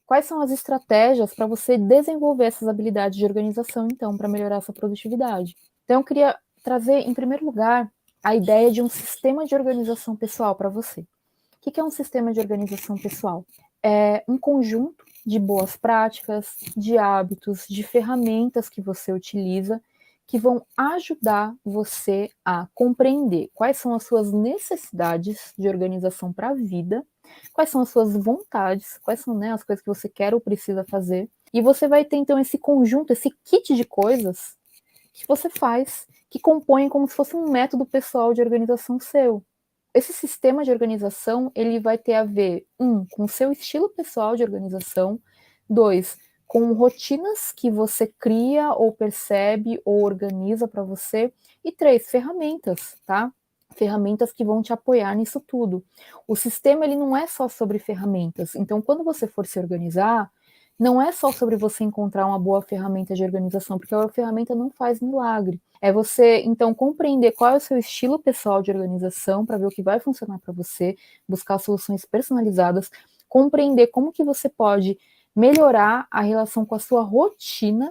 Quais são as estratégias para você desenvolver essas habilidades de organização, então, para melhorar a sua produtividade? Então, eu queria trazer, em primeiro lugar, a ideia de um sistema de organização pessoal para você. O que é um sistema de organização pessoal? É um conjunto de boas práticas, de hábitos, de ferramentas que você utiliza que vão ajudar você a compreender quais são as suas necessidades de organização para a vida, quais são as suas vontades, quais são, né, as coisas que você quer ou precisa fazer. E você vai ter, então, esse conjunto, esse kit de coisas que você faz, que compõem como se fosse um método pessoal de organização seu. Esse sistema de organização, ele vai ter a ver, com o seu estilo pessoal de organização, 2, com rotinas que você cria ou percebe ou organiza para você, e 3, ferramentas, tá? Ferramentas que vão te apoiar nisso tudo. O sistema, ele não é só sobre ferramentas, então quando você for se organizar, não é só sobre você encontrar uma boa ferramenta de organização, porque a ferramenta não faz milagre. É você, então, compreender qual é o seu estilo pessoal de organização para ver o que vai funcionar para você, buscar soluções personalizadas, compreender como que você pode melhorar a relação com a sua rotina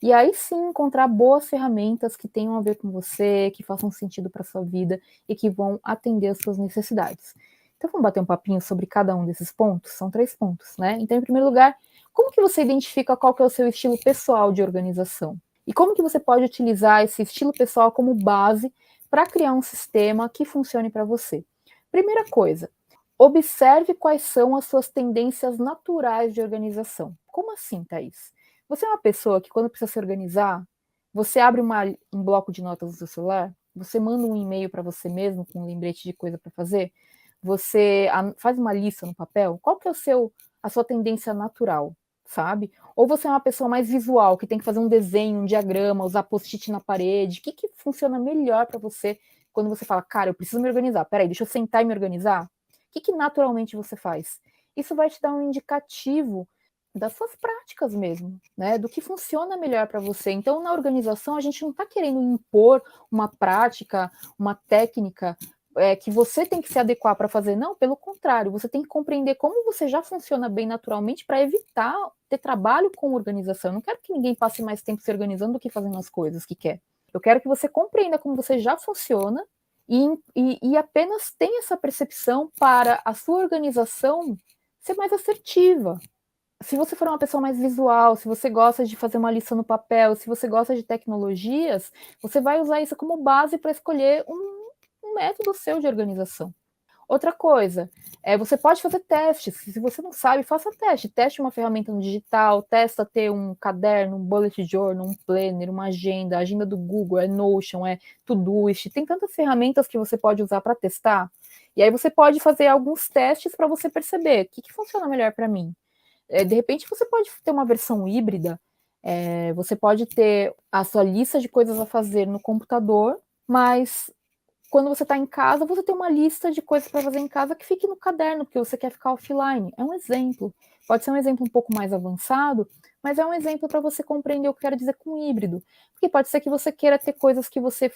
e aí sim encontrar boas ferramentas que tenham a ver com você, que façam sentido para a sua vida e que vão atender às suas necessidades. Então vamos bater um papinho sobre cada um desses pontos? São 3 pontos, né? Então, em primeiro lugar, como que você identifica qual que é o seu estilo pessoal de organização? E como que você pode utilizar esse estilo pessoal como base para criar um sistema que funcione para você? Primeira coisa, observe quais são as suas tendências naturais de organização. Como assim, Thaís? Você é uma pessoa que, quando precisa se organizar, você abre um bloco de notas no seu celular, você manda um e-mail para você mesmo com um lembrete de coisa para fazer, você faz uma lista no papel. Qual que é a sua tendência natural, sabe? Ou você é uma pessoa mais visual, que tem que fazer um desenho, um diagrama, usar post-it na parede? O que funciona melhor para você quando você fala, cara, eu preciso me organizar, peraí, deixa eu sentar e me organizar? O que naturalmente você faz? Isso vai te dar um indicativo das suas práticas mesmo, né? Do que funciona melhor para você. Então, na organização, a gente não está querendo impor uma prática, uma técnica que você tem que se adequar para fazer. Não, pelo contrário, você tem que compreender como você já funciona bem naturalmente para evitar ter trabalho com organização. Eu não quero que ninguém passe mais tempo se organizando do que fazendo as coisas que quer. Eu quero que você compreenda como você já funciona e apenas tenha essa percepção para a sua organização ser mais assertiva. Se você for uma pessoa mais visual, se você gosta de fazer uma lista no papel, se você gosta de tecnologias, você vai usar isso como base para escolher um método seu de organização. Outra coisa, você pode fazer testes. Se você não sabe, faça teste. Teste uma ferramenta no digital, testa ter um caderno, um bullet journal, um planner, uma agenda, a agenda do Google, Notion, Todoist. Tem tantas ferramentas que você pode usar para testar. E aí você pode fazer alguns testes para você perceber o que funciona melhor para mim. De repente você pode ter uma versão híbrida, você pode ter a sua lista de coisas a fazer no computador, mas quando você está em casa, você tem uma lista de coisas para fazer em casa que fique no caderno, porque você quer ficar offline. É um exemplo. Pode ser um exemplo um pouco mais avançado, mas é um exemplo para você compreender o que eu quero dizer com híbrido. Porque pode ser que você queira ter coisas que você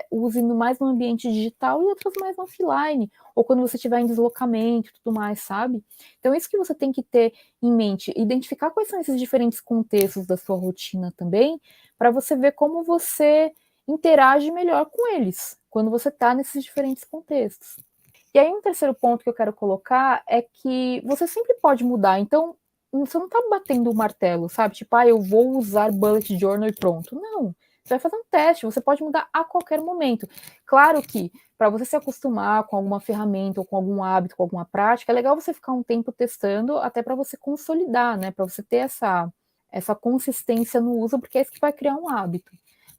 use mais no ambiente digital e outras mais offline, ou quando você estiver em deslocamento e tudo mais, sabe? Então, isso que você tem que ter em mente, identificar quais são esses diferentes contextos da sua rotina também, para você ver como você interage melhor com eles, quando você está nesses diferentes contextos. E aí, um terceiro ponto que eu quero colocar é que você sempre pode mudar. Então, você não está batendo o martelo, sabe? Tipo, eu vou usar bullet journal e pronto. Não. Você vai fazer um teste, você pode mudar a qualquer momento. Claro que, para você se acostumar com alguma ferramenta ou com algum hábito, com alguma prática, é legal você ficar um tempo testando, até para você consolidar, né? Para você ter essa consistência no uso, porque é isso que vai criar um hábito.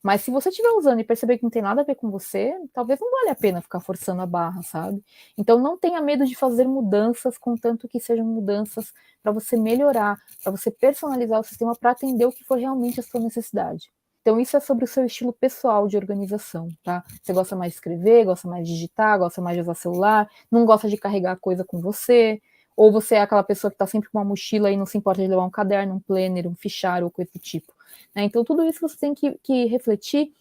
Mas se você estiver usando e perceber que não tem nada a ver com você, talvez não valha a pena ficar forçando a barra, sabe? Então não tenha medo de fazer mudanças, contanto que sejam mudanças para você melhorar, para você personalizar o sistema para atender o que for realmente a sua necessidade. Então isso é sobre o seu estilo pessoal de organização, tá? Você gosta mais de escrever, gosta mais de digitar, gosta mais de usar celular, não gosta de carregar coisa com você, ou você é aquela pessoa que está sempre com uma mochila e não se importa de levar um caderno, um planner, um fichário ou coisa do tipo. Né? Então, tudo isso você tem que refletir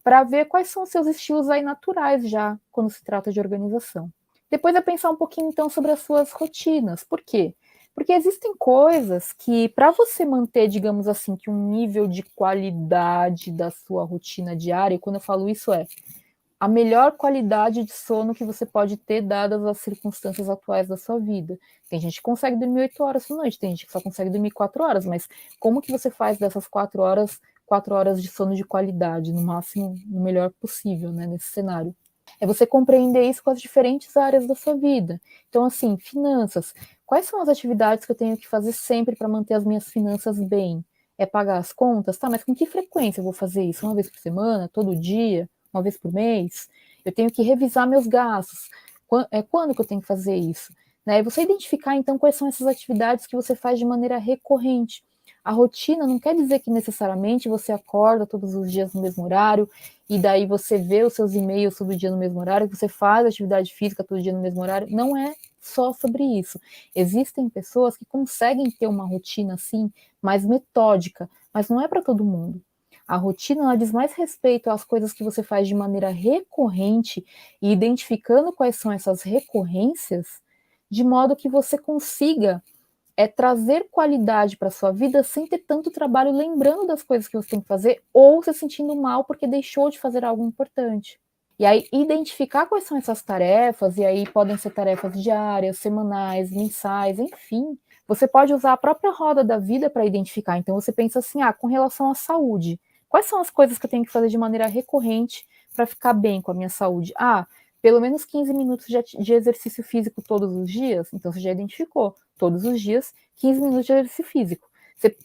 para ver quais são os seus estilos aí naturais já, quando se trata de organização. Depois é pensar um pouquinho, então, sobre as suas rotinas. Por quê? Porque existem coisas que, para você manter, digamos assim, que um nível de qualidade da sua rotina diária, e quando eu falo isso a melhor qualidade de sono que você pode ter dadas as circunstâncias atuais da sua vida. Tem gente que consegue dormir 8 horas por noite, tem gente que só consegue dormir 4 horas, mas como que você faz dessas 4 horas de sono de qualidade, no máximo, no melhor possível, né, nesse cenário? É você compreender isso com as diferentes áreas da sua vida. Então, assim, finanças. Quais são as atividades que eu tenho que fazer sempre para manter as minhas finanças bem? É pagar as contas? Tá, mas com que frequência eu vou fazer isso? Uma vez por semana? Todo dia? Uma vez por mês? Eu tenho que revisar meus gastos. Quando que eu tenho que fazer isso? Né? E você identificar, então, quais são essas atividades que você faz de maneira recorrente. A rotina não quer dizer que necessariamente você acorda todos os dias no mesmo horário, e daí você vê os seus e-mails todo dia no mesmo horário, você faz atividade física todo dia no mesmo horário. Não é só sobre isso. Existem pessoas que conseguem ter uma rotina assim, mais metódica, mas não é para todo mundo. A rotina ela diz mais respeito às coisas que você faz de maneira recorrente e identificando quais são essas recorrências, de modo que você consiga trazer qualidade para sua vida sem ter tanto trabalho lembrando das coisas que você tem que fazer ou se sentindo mal porque deixou de fazer algo importante. E aí, identificar quais são essas tarefas, e aí podem ser tarefas diárias, semanais, mensais, enfim. Você pode usar a própria roda da vida para identificar. Então, você pensa assim: com relação à saúde, quais são as coisas que eu tenho que fazer de maneira recorrente para ficar bem com a minha saúde? Pelo menos 15 minutos de exercício físico todos os dias. Então, você já identificou todos os dias 15 minutos de exercício físico.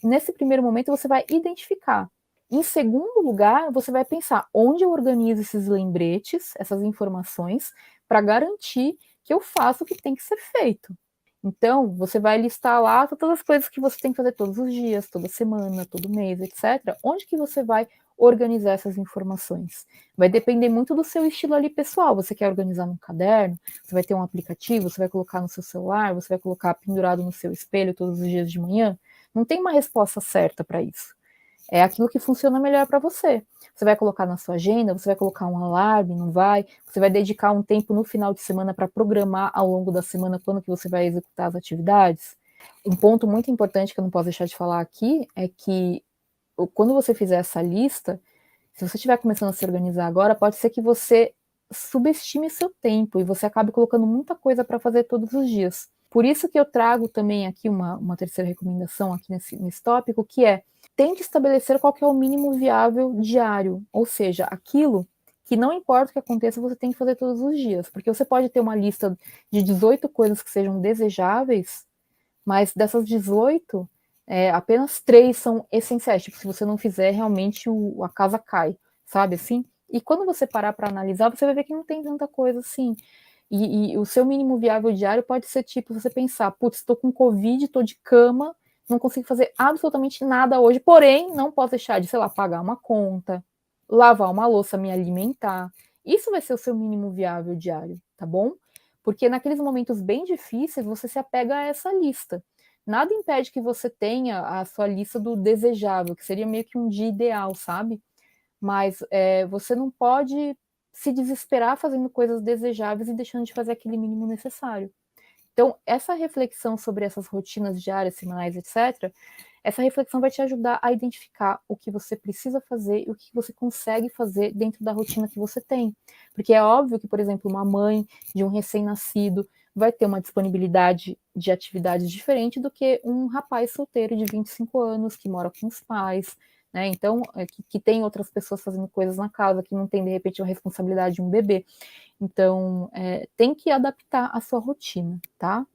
Nesse primeiro momento, você vai identificar. Em segundo lugar, você vai pensar onde eu organizo esses lembretes, essas informações, para garantir que eu faço o que tem que ser feito. Então, você vai listar lá todas as coisas que você tem que fazer todos os dias, toda semana, todo mês, etc. Onde que você vai organizar essas informações? Vai depender muito do seu estilo ali pessoal. Você quer organizar num caderno? Você vai ter um aplicativo? Você vai colocar no seu celular? Você vai colocar pendurado no seu espelho todos os dias de manhã? Não tem uma resposta certa para isso. É aquilo que funciona melhor para você. Você vai colocar na sua agenda, você vai colocar um alarme, não vai? Você vai dedicar um tempo no final de semana para programar ao longo da semana quando que você vai executar as atividades? Um ponto muito importante que eu não posso deixar de falar aqui é que quando você fizer essa lista, se você estiver começando a se organizar agora, pode ser que você subestime seu tempo e você acabe colocando muita coisa para fazer todos os dias. Por isso que eu trago também aqui uma terceira recomendação aqui nesse tópico, que é tente estabelecer qual que é o mínimo viável diário, ou seja, aquilo que não importa o que aconteça, você tem que fazer todos os dias, porque você pode ter uma lista de 18 coisas que sejam desejáveis, mas dessas 18, apenas 3 são essenciais, tipo, se você não fizer, realmente a casa cai, sabe assim? E quando você parar para analisar, você vai ver que não tem tanta coisa assim. E o seu mínimo viável diário pode ser tipo, você pensar, putz, estou com Covid, estou de cama, não consigo fazer absolutamente nada hoje, porém, não posso deixar de, sei lá, pagar uma conta, lavar uma louça, me alimentar. Isso vai ser o seu mínimo viável diário, tá bom? Porque naqueles momentos bem difíceis, você se apega a essa lista. Nada impede que você tenha a sua lista do desejável, que seria meio que um dia ideal, sabe? Mas você não pode se desesperar fazendo coisas desejáveis e deixando de fazer aquele mínimo necessário. Então, essa reflexão sobre essas rotinas diárias, semanais, etc., essa reflexão vai te ajudar a identificar o que você precisa fazer e o que você consegue fazer dentro da rotina que você tem. Porque é óbvio que, por exemplo, uma mãe de um recém-nascido vai ter uma disponibilidade de atividades diferente do que um rapaz solteiro de 25 anos que mora com os pais, né? Então, que tem outras pessoas fazendo coisas na casa, que não tem, de repente, a responsabilidade de um bebê. Então, tem que adaptar a sua rotina, tá?